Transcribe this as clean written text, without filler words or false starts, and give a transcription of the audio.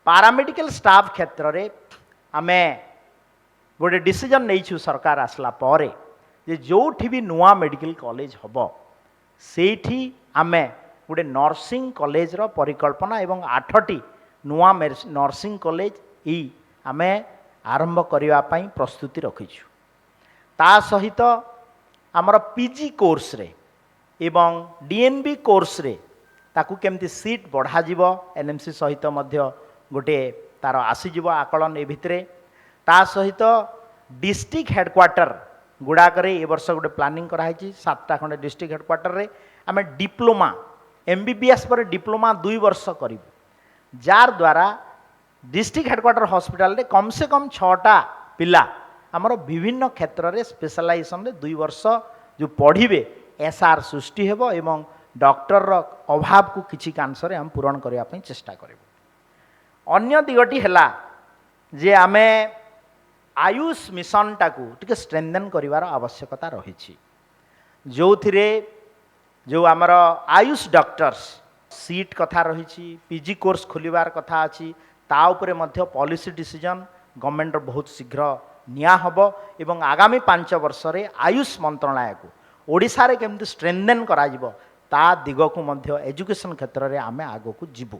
Paramedical staff क्षेत्र में आमे गोटे डिसीजन नहीं सरकार आसला परे जे जोठी भी नुआ मेडिकल कॉलेज हम सेठी आमे गोटे नर्सिंग कॉलेज रो परिकल्पना एवं 8टी नुआ नर्सिंग कॉलेज ई आमे आरंभ करने पाई प्रस्तुति रखीछु। ता सहित आमर पीजी कोर्स रे एवं डीएनबी कोर्स रे ताकू केमती सीट बढ़ा जीवो एनएमसी सहित मध्य गोटे तार आसीजिवो आकलन ए भितरे ता सहित डिस्ट्रिक्ट हेडक्वार्टर गुड़ाक ए वर्ष गोटे प्लानिंग कराई 7टा खंडे डिस्ट्रिक्ट हेडक्वार्टर रे आमे डिप्लोमा एमबीबीएस पर डिप्लोमा 2 वर्ष करूँ जार द्वारा डिस्ट्रिक्ट हेडक्वार्टर हॉस्पिटल रे कम से कम 6टा पिला आमर विभिन्न क्षेत्र में स्पेशलाइजेशन रे 2 वर्ष जो पढ़िबे एसआर सृष्टि हेबो एवं डॉक्टर अभाव को किछि कांसरे हम पूरण करबा पई चेष्टा करबो। अन्य दिगटी हैला जे आमे आयुष मिशन टाकू टिके स्ट्रेंथन करिवार आवश्यकता रही जो थिरे जो आमर आयुष डॉक्टर्स सीट कथा रही पीजी कोर्स खोलिबार कथा अछि ता उपरे मध्य पॉलिसी डिसीजन गवर्नमेंट बहुत शीघ्र निया हबो एवं आगामी 5 वर्ष रे आयुष मंत्रालय को ओडिशा रे केमति स्ट्रेंथन करा जिवो ता दिग को मध्य एजुकेशन क्षेत्र रे आमे आगो को जीवु।